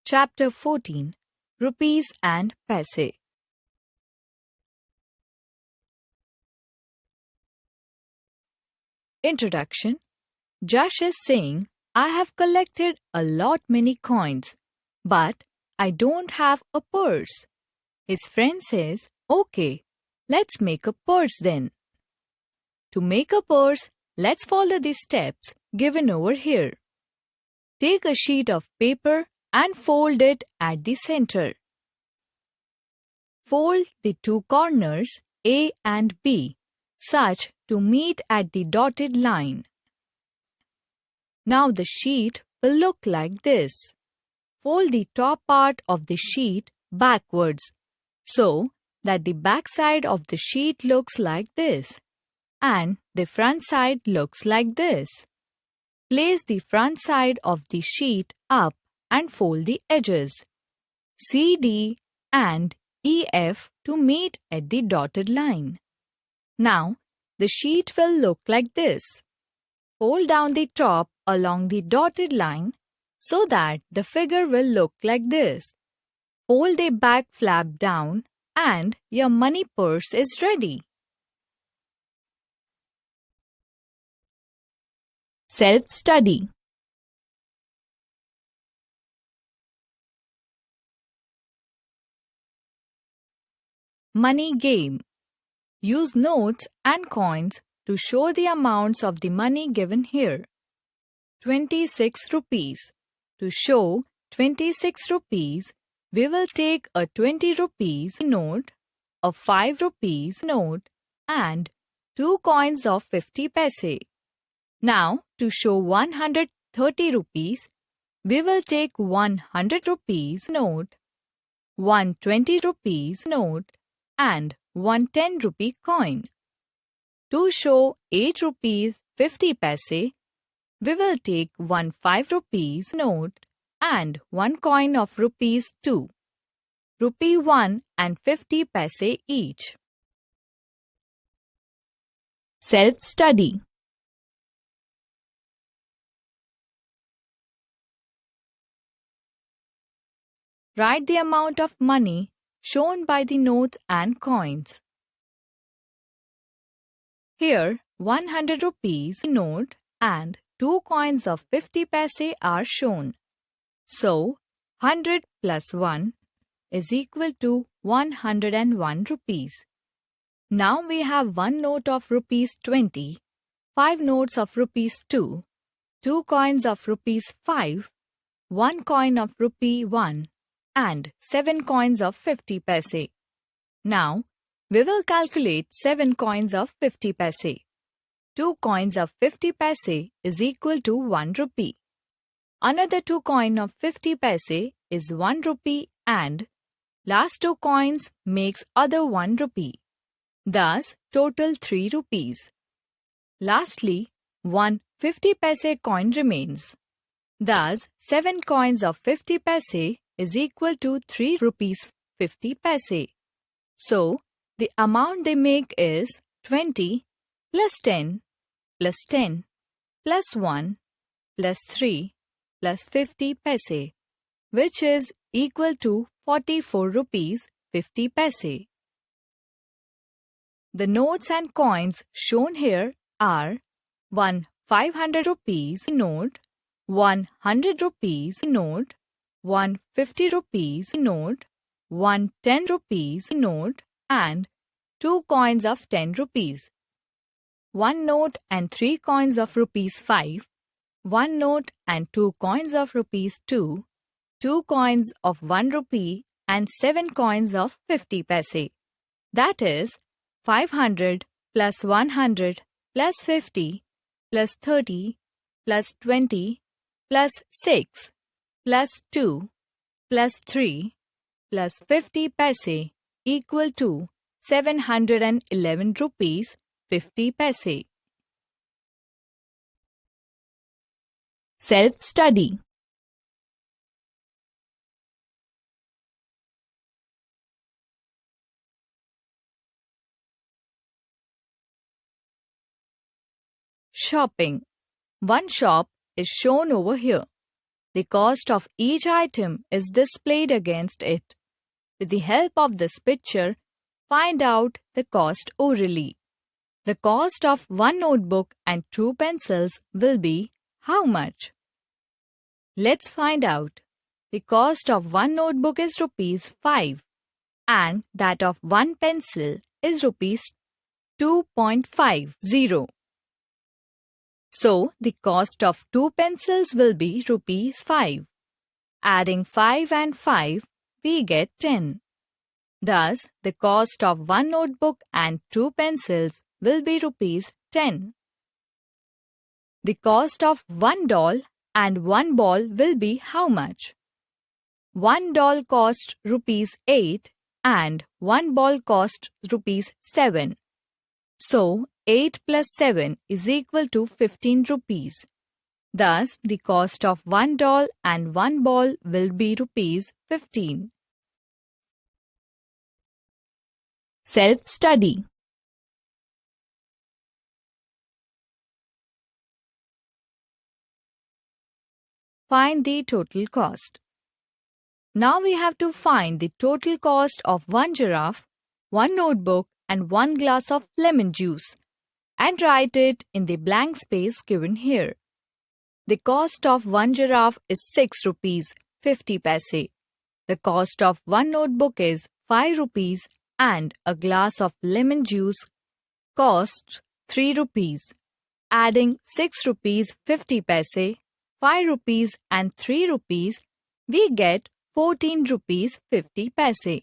Chapter 14 Rupees and Paise. Introduction. Josh is saying, I have collected a lot many coins, but I don't have a purse. His friend says, okay, let's make a purse then. To make a purse, let's follow the steps given over here. Take a sheet of paper and fold it at the center. Fold the two corners A and B such to meet at the dotted line. Now the sheet will look like this. Fold the top part of the sheet backwards so that the back side of the sheet looks like this and the front side looks like this. Place the front side of the sheet up and fold the edges CD and EF to meet at the dotted line. Now, the sheet will look like this. Fold down the top along the dotted line so that the figure will look like this. Fold the back flap down and your money purse is ready. Self-study. Money game. Use notes and coins to show the amounts of the money given here. 26 rupees. To show 26 rupees, we will take a 20 rupees note, a 5 rupees note, and 2 coins of 50 paise. Now, to show 130 rupees, we will take 100 rupees note, 120 rupees note, and 110 rupee coin. To show 8 rupees 50 paise, we will take 1 5 rupees note and 1 coin of rupees 2, rupee 1 and 50 paise each. Self-study. Write the amount of money shown by the notes and coins. Here, 100 rupees note and 2 coins of 50 paise are shown. So, 100 plus 1 is equal to 101 rupees. Now we have 1 note of rupees 20, 5 notes of rupees 2, 2 coins of rupees 5, 1 coin of rupee 1, and 7 coins of 50 paise. Now, we will calculate 7 coins of 50 paise. 2 coins of 50 paise is equal to 1 rupee. Another 2 coin of 50 paise is 1 rupee and last 2 coins makes other 1 rupee. Thus, total 3 rupees. Lastly, 1 50 paise coin remains. Thus, 7 coins of 50 paise is equal to 3 rupees 50 paise. So, the amount they make is 20 plus 10 plus 10 plus 1 plus 3 plus 50 paise, which is equal to 44 rupees 50 paise. The notes and coins shown here are 1 500 rupees note, 100 rupees note, 1 50 rupees note, 1 10 rupees note, and 2 coins of 10 rupees. 1 note and 3 coins of rupees 5, 1 note and 2 coins of rupees 2, 2 coins of 1 rupee, and 7 coins of 50 paise. That is 500 plus 100 plus 50 plus 30 plus 20 plus 6 plus 2 plus 3 plus 50 paise equal to 711 rupees 50 paise. Self-study. Shopping. One shop is shown over here. the cost of each item is displayed against it. With the help of this picture, find out the cost orally. The cost of one notebook and two pencils will be how much? Let's find out. The cost of one notebook is rupees 5 and that of one pencil is rupees 2.50. So, the cost of two pencils will be rupees 5. Adding 5 and 5, we get 10. Thus, the cost of one notebook and two pencils will be rupees 10. The cost of one doll and one ball will be how much? One doll cost rupees 8 and one ball cost rupees 7. So, 8 plus 7 is equal to 15 rupees. Thus, the cost of one doll and one ball will be rupees 15. Self-study. Find the total cost. Now we have to find the total cost of one giraffe, one notebook and one glass of lemon juice and write it in the blank space given here. The cost of one giraffe is 6 rupees 50 paise. The cost of one notebook is 5 rupees and a glass of lemon juice costs 3 rupees. Adding 6 rupees 50 paise, 5 rupees and 3 rupees, we get 14 rupees 50 paise.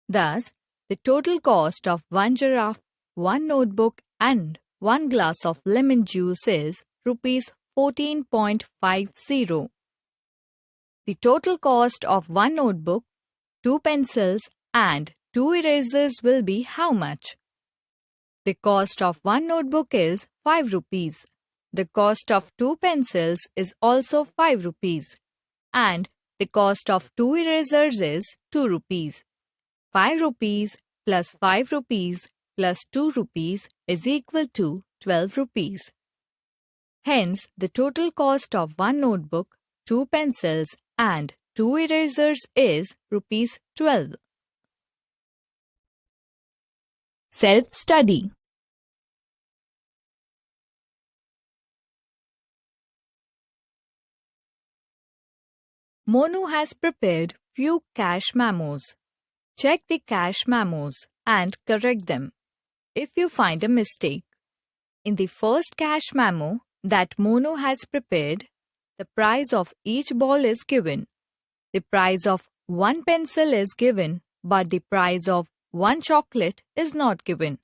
Thus, the total cost of one giraffe, one notebook and one glass of lemon juice is rupees 14.50. The total cost of one notebook, two pencils and two erasers will be how much? The cost of one notebook is 5 rupees. The cost of two pencils is also 5 rupees. And the cost of two erasers is 2 rupees. 5 rupees plus 5 rupees plus 2 rupees is equal to 12 rupees. Hence, the total cost of one notebook, two pencils and two erasers is rupees 12. Self-study. Monu has prepared few cash memos. Check the cash memos and correct them if you find a mistake. In the first cash memo that Monu has prepared, the price of each ball is given. The price of one pencil is given, but the price of one chocolate is not given,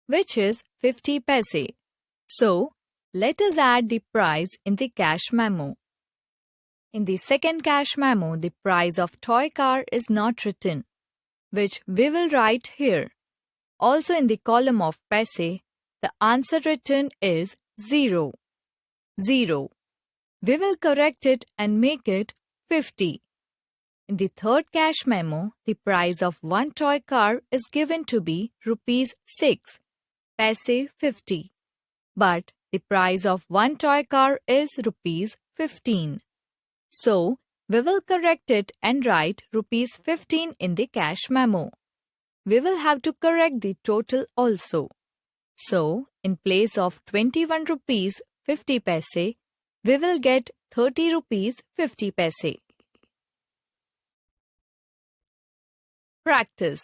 which is 50 paise. So, let us add the price in the cash memo. In the second cash memo, the price of toy car is not written, which we will write here. Also in the column of paise, the answer written is 0. 0. We will correct it and make it 50. In the third cash memo, the price of one toy car is given to be rupees 6, paise 50. But the price of one toy car is rupees 15. So, we will correct it and write rupees 15 in the cash memo. We will have to correct the total also. So, in place of 21 rupees 50 paise, we will get 30 rupees 50 paise. Practice.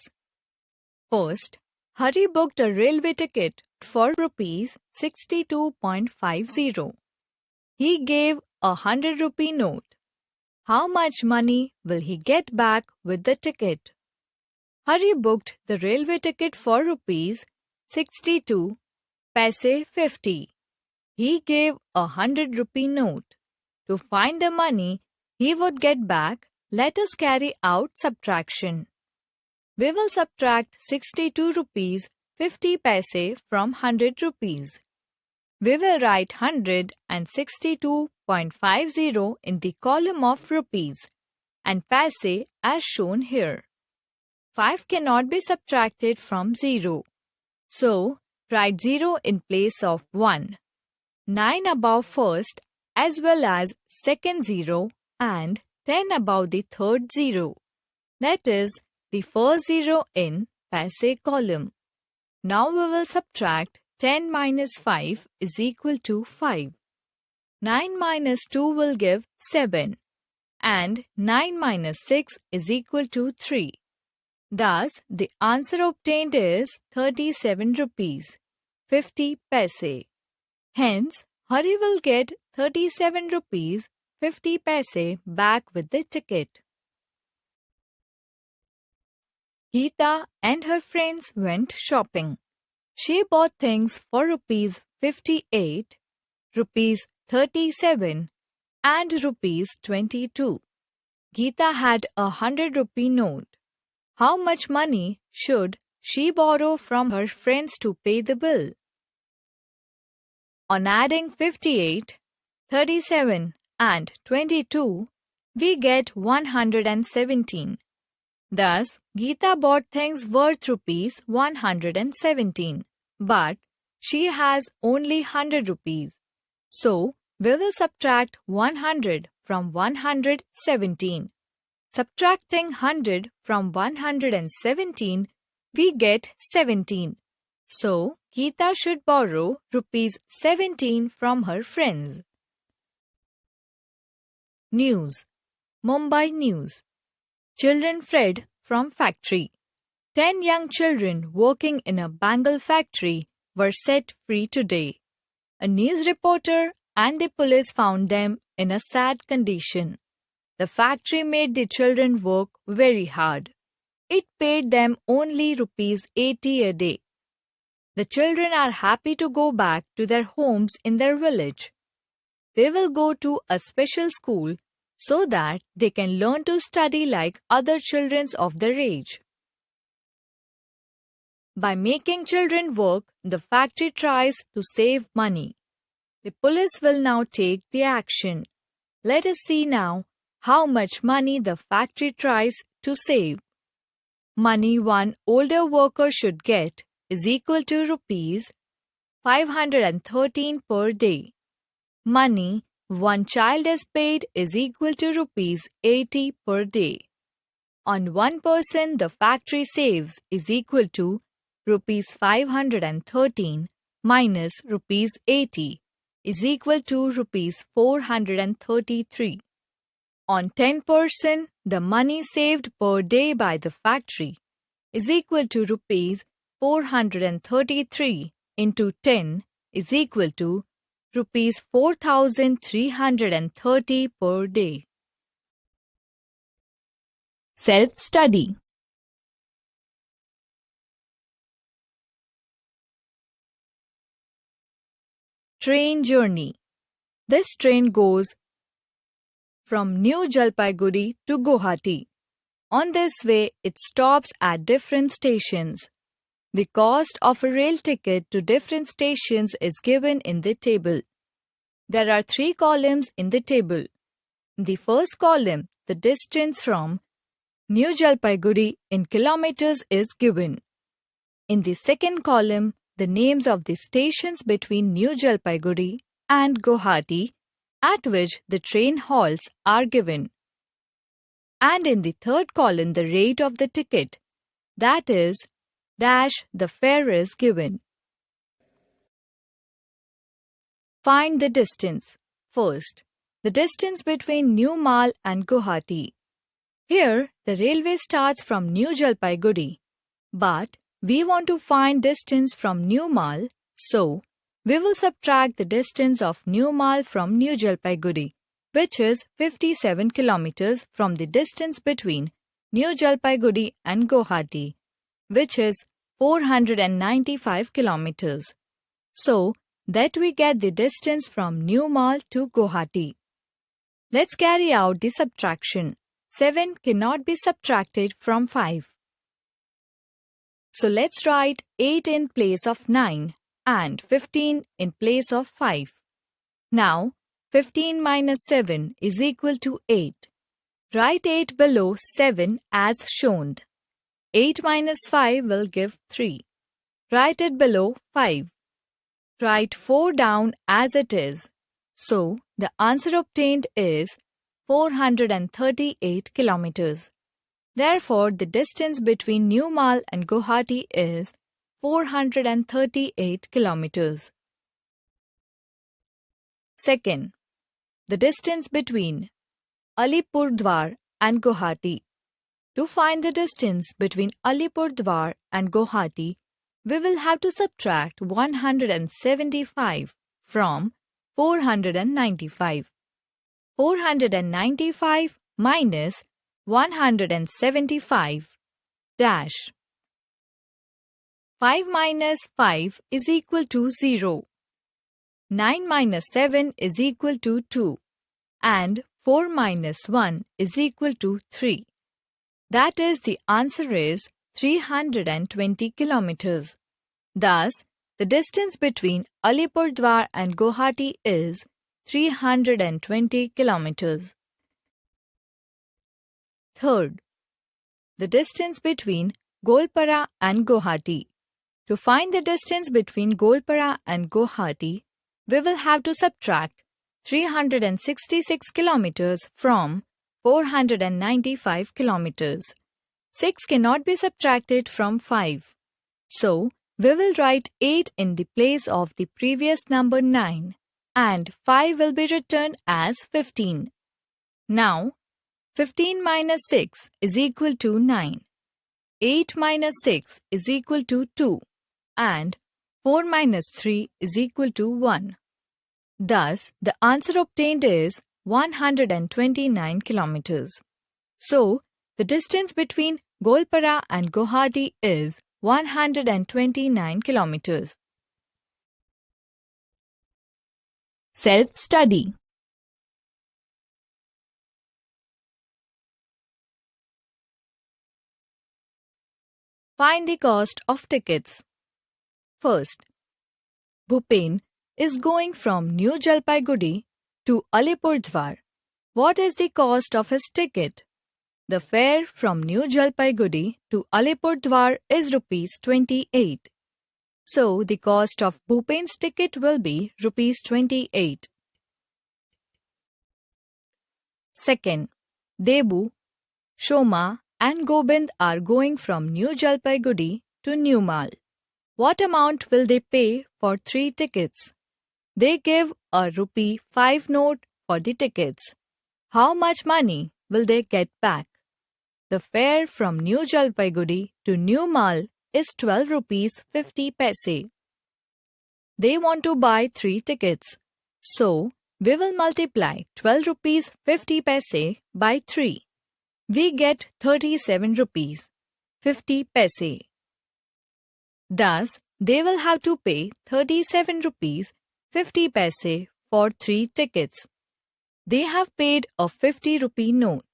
First, Hari booked a railway ticket for rupees 62.50. He gave a 100 rupee note. How much money will he get back with the ticket? Hari booked the railway ticket for rupees 62 paise 50. He gave a 100 rupee note. To find the money he would get back, let us carry out subtraction. We will subtract 62 rupees 50 paise from 100 rupees. We will write 100 and 62.50 in the column of rupees and paise as shown here. 5 cannot be subtracted from 0. So, write 0 in place of 1. 9 above first as well as second 0 and 10 above the third zero. That is the first zero in paise column. Now we will subtract 10 minus 5 is equal to 5. 9 minus 2 will give 7 and 9 minus 6 is equal to 3. Thus, the answer obtained is 37 rupees 50 paise. Hence, Hari will get 37 rupees 50 paise back with the ticket. Geeta and her friends went shopping. She bought things for rupees 58, rupees 37 and rupees 22. Geeta had a 100-rupee note. How much money should she borrow from her friends to pay the bill? On adding 58, 37 and 22, we get 117. Thus, Geeta bought things worth rupees 117, but she has only 100 rupees. So, we will subtract 100 from 117. Subtracting 100 from 117, we get 17. So, Geeta should borrow rupees 17 from her friends. News. Mumbai News. Children fled from factory. 10 young children working in a bangle factory were set free today. A news reporter and the police found them in a sad condition. The factory made the children work very hard. It paid them only rupees 80 a day. The children are happy to go back to their homes in their village. They will go to a special school so that they can learn to study like other children of their age. By making children work, the factory tries to save money. The police will now take the action. Let us see now how much money the factory tries to save. Money one older worker should get is equal to rupees 513 per day. Money one child is paid is equal to rupees 80 per day. On one person the factory saves is equal to rupees 513 minus rupees 80 is equal to rupees 433. On 10%, the money saved per day by the factory is equal to rupees 433 into 10 is equal to rupees 4,330 per day. Self-study. Train journey. This train goes from New Jalpaiguri to Guwahati. On this way, it stops at different stations. The cost of a rail ticket to different stations is given in the table. There are 3 columns in the table. In the first column, the distance from New Jalpaiguri in kilometers is given. In the second column, the names of the stations between New Jalpaiguri and Guwahati at which the train halts are given. And in the third column, the rate of the ticket, that is, dash the fare is given. Find the distance. First, the distance between New Mal and Guwahati. Here, the railway starts from New Jalpaiguri, but we want to find distance from New Mal, so we will subtract the distance of New Mal from New Jalpaiguri, which is 57 kilometers from the distance between New Jalpaiguri and Guwahati, which is 495 kilometers. So, that we get the distance from New Mal to Guwahati. Let's carry out the subtraction. 7 cannot be subtracted from 5. So let's write 8 in place of 9 and 15 in place of 5. Now, 15 minus 7 is equal to 8. Write 8 below 7 as shown. 8 minus 5 will give 3. Write it below 5. Write 4 down as it is. So, the answer obtained is 438 kilometers. Therefore, the distance between New Mal and Guwahati is 438 kilometers. Second, the distance between Alipurdwar and Guwahati. To find the distance between Alipurdwar and Guwahati, we will have to subtract 175 from 495. 495 minus 175 dash. 5 minus 5 is equal to 0. 9 minus 7 is equal to 2. And 4 minus 1 is equal to 3. That is, the answer is 320 kilometers. Thus, the distance between Alipurdwar and Guwahati is 320 kilometers. Third, the distance between Golpara and Guwahati. To find the distance between Golpara and Guwahati, we will have to subtract 366 kilometers from 495 kilometers. 6 cannot be subtracted from 5. So, we will write 8 in the place of the previous number 9 and 5 will be written as 15. Now, 15 minus 6 is equal to 9. 8 minus 6 is equal to 2 and 4 minus 3 is equal to 1. Thus, the answer obtained is 129 kilometers. So, the distance between Golpara and Guwahati is 129 kilometers. Self-study. Find the cost of tickets. First, Bhupen is going from New Jalpaiguri to Alipurdwar. What is the cost of his ticket? The fare from New Jalpaiguri to Alipurdwar is rupees 28. So, the cost of Bhupen's ticket will be rupees 28. Second, Debu, Shoma and Gobind are going from New Jalpaiguri to New Mal. What amount will they pay for 3 tickets? They give a rupee 5 note for the tickets. How much money will they get back? The fare from New Jalpaiguri to New Mal is 12 rupees 50 paise. They want to buy 3 tickets. So, we will multiply 12 rupees 50 paise by 3. We get 37 rupees 50 paise. Thus, they will have to pay 37 rupees 50 paise for 3 tickets. They have paid a 50 rupee note.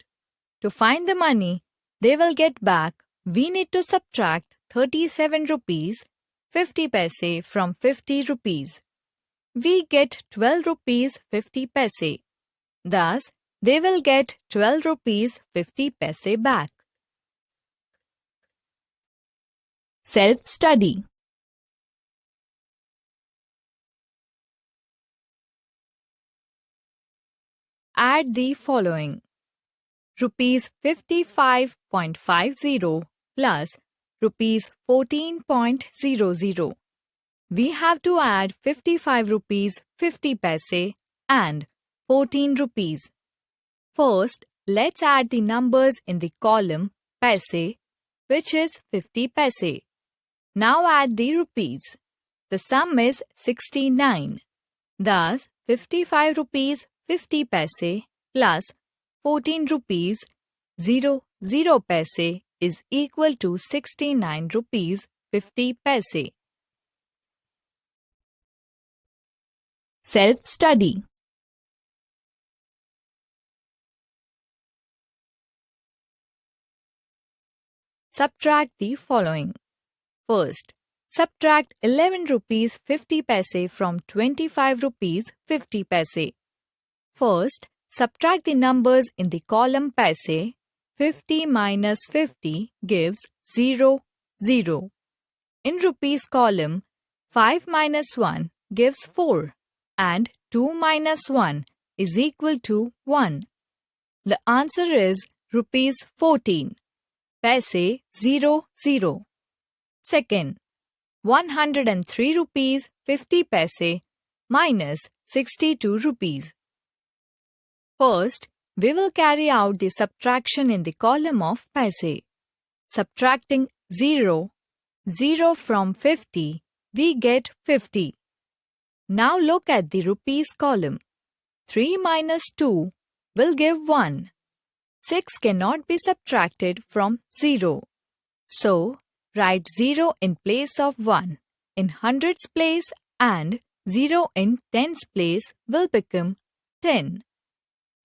To find the money they will get back, we need to subtract 37 rupees 50 paise from 50 rupees. We get 12 rupees 50 paise. Thus, they will get 12 rupees 50 paise back. Self-study. Add the following. Rupees 55.50 plus rupees 14.00. We have to add 55 rupees 50 paise and 14 rupees. First, let's add the numbers in the column paise, which is 50 paise. Now add the rupees. The sum is 69. Thus, 55 rupees 50 paise plus 14 rupees 00 paise is equal to 69 rupees 50 paise. Self-study. Subtract the following. First, subtract 11 rupees 50 paise from 25 rupees 50 paise. First, subtract the numbers in the column paise. 50 minus 50 gives 0, 0. In rupees column, 5 minus 1 gives 4 and 2 minus 1 is equal to 1. The answer is rupees 14. Paise 00. Second, 103 rupees 50 paise minus 62 rupees. First, we will carry out the subtraction in the column of paise. Subtracting 0 from 50, we get 50. Now look at the rupees column. 3 minus 2 will give 1. 6 cannot be subtracted from 0. So, write 0 in place of 1 in hundreds place and 0 in tens place will become 10.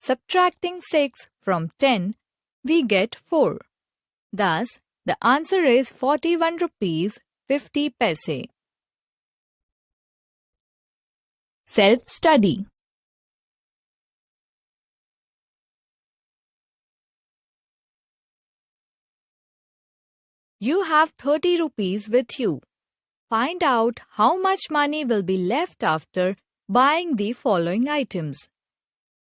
Subtracting 6 from 10, we get 4. Thus, the answer is 41 rupees 50 paise. Self-study. You have 30 rupees with you. Find out how much money will be left after buying the following items.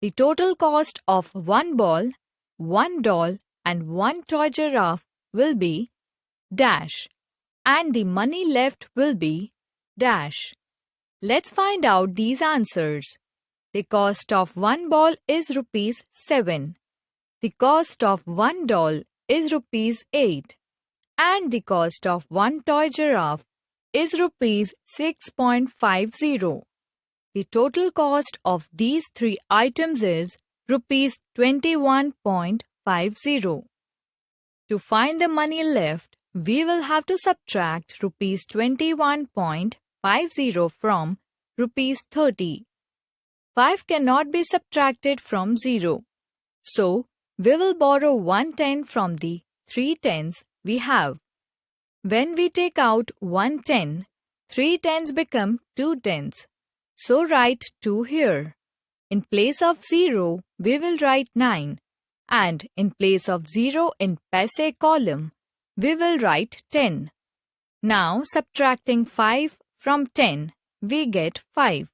The total cost of one ball, one doll and one toy giraffe will be dash and the money left will be dash. Let's find out these answers. The cost of one ball is rupees 7. The cost of one doll is rupees 8. And the cost of one toy giraffe is rupees 6.50. The total cost of these three items is rupees 21.50. To find the money left, we will have to subtract rupees 21.50 from rupees 30. 5 cannot be subtracted from 0. So, we will borrow 1 10 from the 3 tens we have. When we take out 1 10, 3 tens become 2 tens. So write 2 here. In place of 0, we will write 9. And in place of 0 in paise column, we will write 10. Now subtracting 5 from 10, we get 5.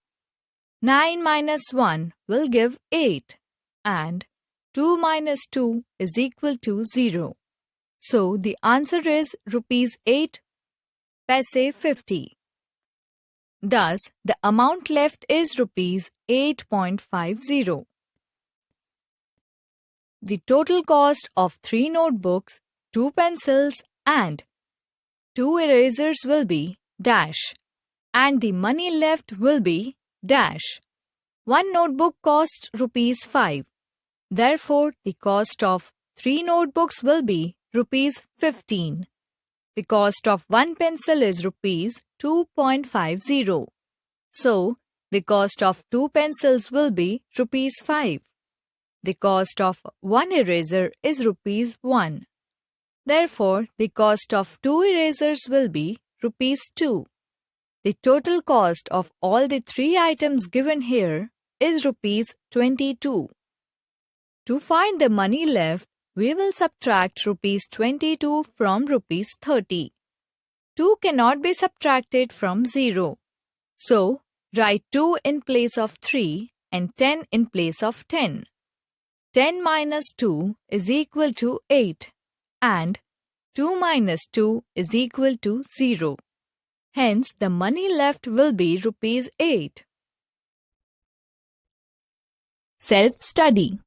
9 minus 1 will give 8. And 2 minus 2 is equal to 0. So the answer is rupees 8 paise 50. Thus, the amount left is rupees 8.50. The total cost of 3 notebooks, 2 pencils and 2 erasers will be dash and the money left will be dash. One notebook costs rupees 5. Therefore, the cost of 3 notebooks will be rupees 15. The cost of one pencil is rupees 2.50. So, the cost of 2 pencils will be rupees 5. The cost of one eraser is rupees 1. Therefore, the cost of 2 erasers will be rupees 2. The total cost of all the 3 items given here is rupees 22. To find the money left, we will subtract rupees 22 from rupees 30. 2 cannot be subtracted from 0. So, write 2 in place of 3 and 10 in place of 10. 10 minus 2 is equal to 8 and 2 minus 2 is equal to 0. Hence, the money left will be rupees 8. Self-study.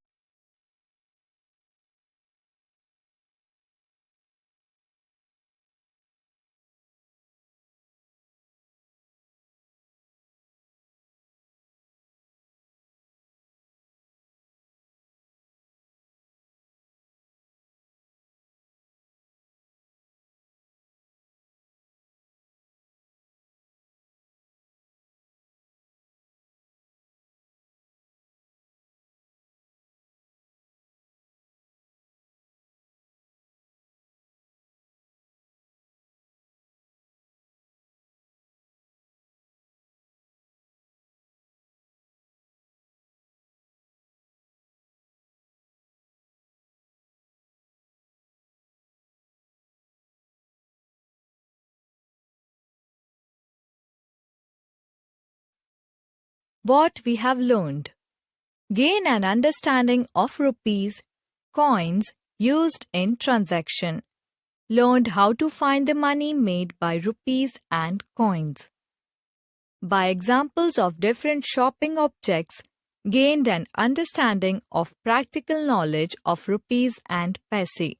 What we have learned. Gain an understanding of rupees, coins used in transaction. Learned how to find the money made by rupees and coins. By examples of different shopping objects, gained an understanding of practical knowledge of rupees and paise.